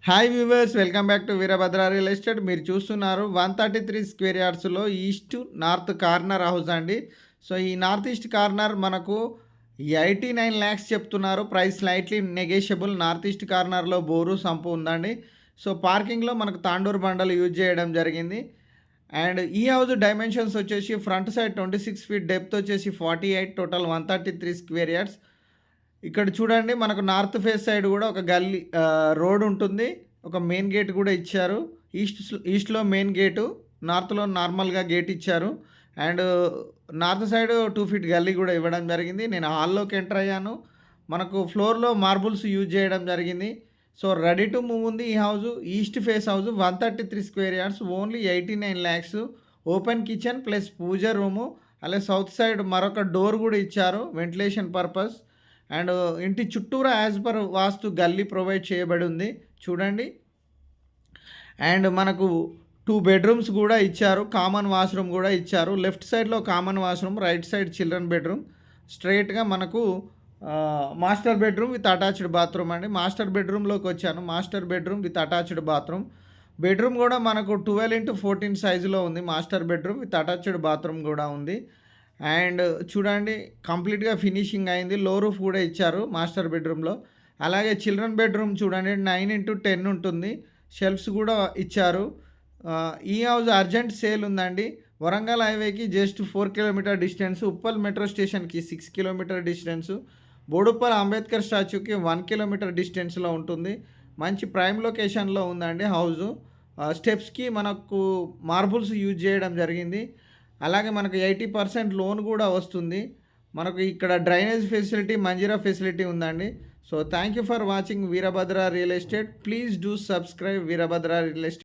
Hi viewers, welcome back to Veerabhadra real estate. మీరు చూస్తున్నారు 133 square యార్డ్స్లో ఈస్ట్ నార్త్ కార్నర్ హౌస్ అండి. సో ఈ నార్త్ ఈస్ట్ కార్నర్ మనకు 89 ల్యాక్స్ చెప్తున్నారు. Price slightly negotiable. North east కార్నర్లో బోరు సంపు ఉందండి. సో పార్కింగ్లో మనకు తాండూరు బండలు యూజ్ చేయడం జరిగింది. అండ్ ఈ హౌస్ డైమెన్షన్స్ వచ్చేసి ఫ్రంట్ సైడ్ 26 ఫీట్, డెప్త్ వచ్చేసి 48, టోటల్ 133 స్క్వేర్ యార్డ్స్. ఇక్కడ చూడండి, మనకు నార్త్ ఫేస్ సైడ్ కూడా ఒక గల్లీ రోడ్ ఉంటుంది. ఒక మెయిన్ గేట్ కూడా ఇచ్చారు. ఈస్ట్‌లో మెయిన్ గేటు, నార్త్‌లో నార్మల్‌గా గేట్ ఇచ్చారు. అండ్ నార్త్ సైడ్ 2 ఫీట్ గల్లీ కూడా ఇవ్వడం జరిగింది. నేను హాల్లోకి ఎంటర్ అయ్యాను. మనకు ఫ్లోర్‌లో మార్బుల్స్ యూజ్ చేయడం జరిగింది. సో రెడీ టు మూవ్ ఉంది ఈ house. East face house, 133 square yards, only 89 lakhs. Open kitchen plus puja room, అలాగే సౌత్ సైడ్ మరొక డోర్ కూడా ఇచ్చారు వెంటిలేషన్ పర్పస్. అండ్ ఇంటి చుట్టూరా యాజ్ పర్ వాస్తు గల్లీ ప్రొవైడ్ చేయబడి ఉంది చూడండి. అండ్ మనకు 2 బెడ్రూమ్స్ కూడా ఇచ్చారు. కామన్ వాష్రూమ్ కూడా ఇచ్చారు. లెఫ్ట్ సైడ్లో common washroom, right side children bedroom. స్ట్రైట్గా మనకు master bedroom with attached bathroom అండి. మాస్టర్ బెడ్రూమ్లోకి వచ్చాను. Master bedroom with attached bathroom. Bedroom కూడా మనకు 12x14 సైజులో ఉంది. Master bedroom with attached bathroom కూడా ఉంది. అండ్ చూడండి, కంప్లీట్‌గా ఫినిషింగ్ అయింది. లో రూఫ్ కూడా ఇచ్చారు మాస్టర్ బెడ్రూమ్‌లో. అలాగే చిల్డ్రన్ బెడ్రూమ్ చూడండి, 9x10 ఉంటుంది. షెల్ఫ్స్ కూడా ఇచ్చారు. ఈ హౌస్ అర్జెంట్ సేల్ ఉందండి. వరంగల్ హైవేకి just 4 kilometre distance, Uppal metro స్టేషన్‌కి 6 కిలోమీటర్ డిస్టెన్స్, బోడుప్పల్ అంబేద్కర్ స్టాచ్యూకి 1 కిలోమీటర్ డిస్టెన్స్‌లో ఉంటుంది. మంచి ప్రైమ్ లొకేషన్‌లో ఉందండి హౌసు. స్టెప్స్‌కి మనకు మార్బుల్స్ యూజ్ చేయడం జరిగింది. అలాగే మనకు 80% లోన్ కూడా వస్తుంది. మనకు ఇక్కడ డ్రైనేజ్ ఫెసిలిటీ, మంజీరా ఫెసిలిటీ ఉందండి. So thank you for watching Veerabhadra real estate. Please do subscribe Veerabhadra real estate.